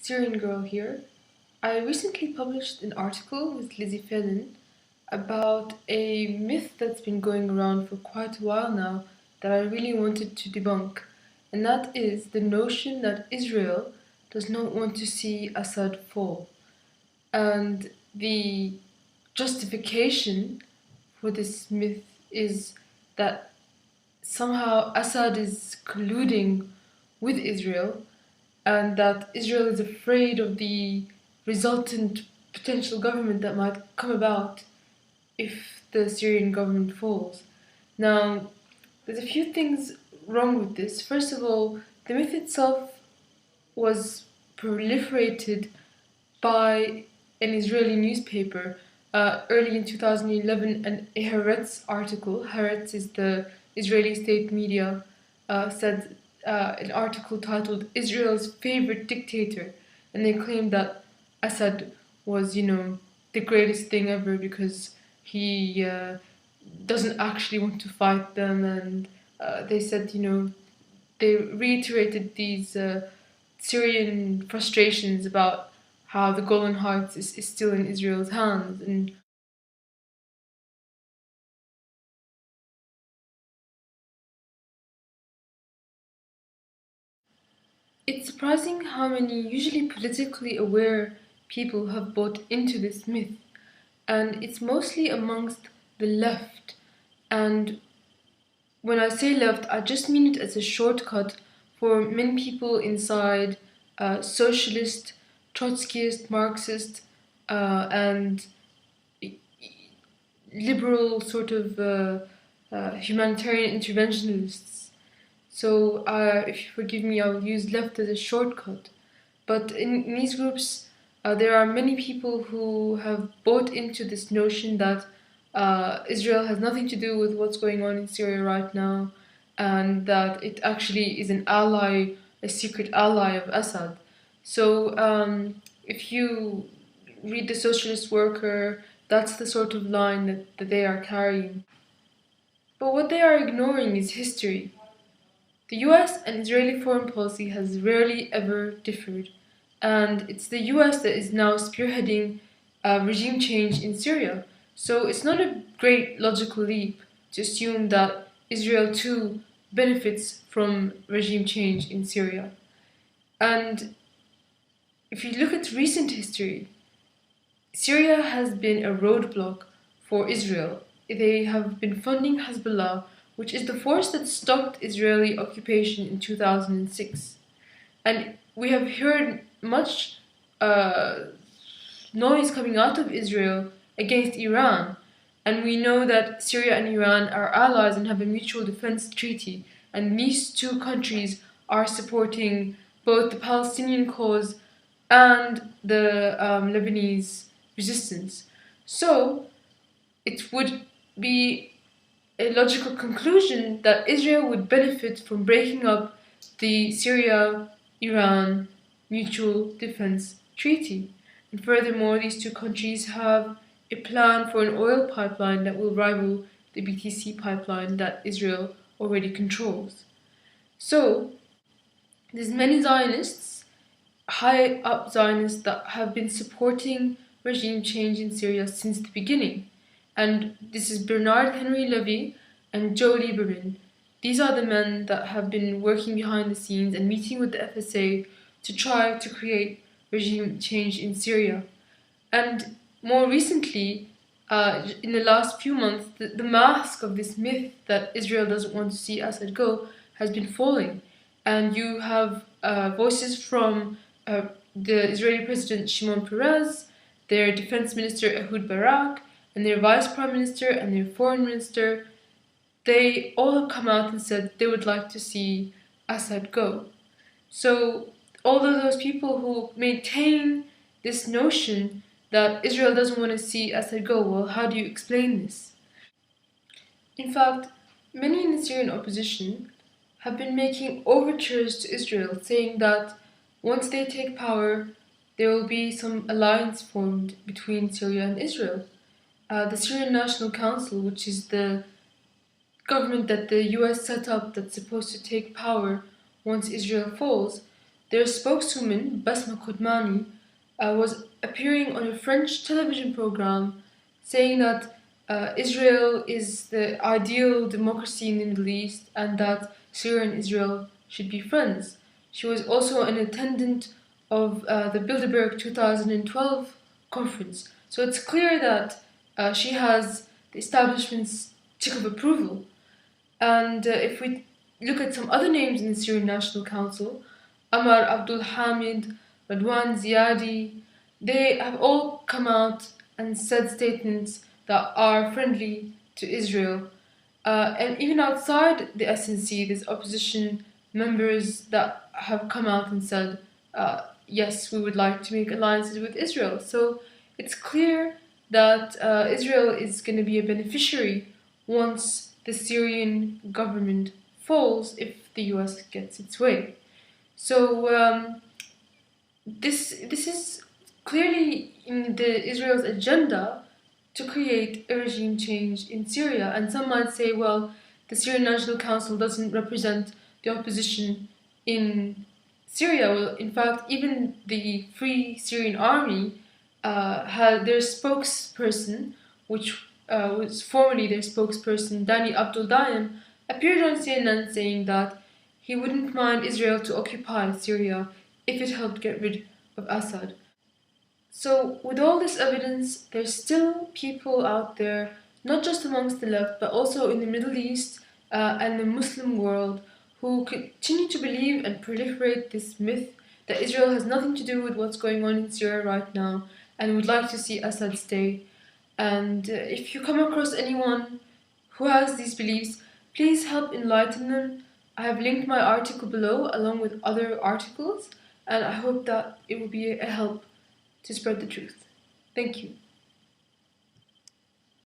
Syrian girl here. I recently published an article with Lizzie Fallon about a myth that's been going around for quite a while now that I really wanted to debunk, and that is the notion that Israel does not want to see Assad fall. And the justification for this myth is that somehow Assad is colluding with Israel, and that Israel is afraid of the resultant potential government that might come about if the Syrian government falls. Now, there's a few things wrong with this. First of all, the myth itself was proliferated by an Israeli newspaper early in 2011, and a Haaretz article, Haaretz is the Israeli state media, said an article titled Israel's favorite dictator, and they claimed that Assad was, the greatest thing ever because he doesn't actually want to fight them, and they said, they reiterated these Syrian frustrations about how the Golan Heights is still in Israel's hands. And it's surprising how many usually politically aware people have bought into this myth, and it's mostly amongst the left. And when I say left, I just mean it as a shortcut for many people inside socialist, Trotskyist, Marxist, and liberal sort of humanitarian interventionists. So if you forgive me, I'll use left as a shortcut. But in these groups, there are many people who have bought into this notion that Israel has nothing to do with what's going on in Syria right now, and that it actually is an ally, a secret ally of Assad. So if you read The Socialist Worker, that's the sort of line that they are carrying. But what they are ignoring is history. The US and Israeli foreign policy has rarely ever differed, and it's the US that is now spearheading regime change in Syria. So it's not a great logical leap to assume that Israel too benefits from regime change in Syria. And if you look at recent history, Syria has been a roadblock for Israel. They have been funding Hezbollah, which is the force that stopped Israeli occupation in 2006. And we have heard much noise coming out of Israel against Iran. And we know that Syria and Iran are allies and have a mutual defense treaty. And these two countries are supporting both the Palestinian cause and the Lebanese resistance. So it would be a logical conclusion that Israel would benefit from breaking up the Syria-Iran Mutual Defense Treaty. And furthermore, these two countries have a plan for an oil pipeline that will rival the BTC pipeline that Israel already controls. So, there's many Zionists, high-up Zionists, that have been supporting regime change in Syria since the beginning. And this is Bernard Henry Levy and Joe Lieberman. These are the men that have been working behind the scenes and meeting with the FSA to try to create regime change in Syria. And more recently, in the last few months, the mask of this myth that Israel doesn't want to see Assad go has been falling. And you have voices from the Israeli President Shimon Peres, their defense minister Ehud Barak, and their vice prime minister and their foreign minister. They all have come out and said they would like to see Assad go. So although those people who maintain this notion that Israel doesn't want to see Assad go, well, how do you explain this? In fact, many in the Syrian opposition have been making overtures to Israel, saying that once they take power, there will be some alliance formed between Syria and Israel. The Syrian National Council, which is the government that the US set up that's supposed to take power once Israel falls, their spokeswoman, Basma Kodmani, was appearing on a French television program saying that Israel is the ideal democracy in the Middle East and that Syria and Israel should be friends. She was also an attendant of the Bilderberg 2012 conference. So it's clear that she has the establishment's tick of approval. And if we look at some other names in the Syrian National Council, Amar Abdul Hamid, Radwan Ziadi, they have all come out and said statements that are friendly to Israel. And even outside the SNC, there's opposition members that have come out and said, yes, we would like to make alliances with Israel. So it's clear that Israel is going to be a beneficiary once the Syrian government falls if the US gets its way. So this is clearly in Israel's agenda to create a regime change in Syria. And some might say, well, the Syrian National Council doesn't represent the opposition in Syria. Well, in fact, even the Free Syrian Army had their spokesperson, which was formerly their spokesperson, Dani Abdul Daim, appeared on CNN saying that he wouldn't mind Israel to occupy Syria if it helped get rid of Assad. So with all this evidence, there's still people out there, not just amongst the left, but also in the Middle East and the Muslim world, who continue to believe and proliferate this myth that Israel has nothing to do with what's going on in Syria right now and would like to see Assad stay. And if you come across anyone who has these beliefs, please help enlighten them. I have linked my article below along with other articles, and I hope that it will be a help to spread the truth. Thank you.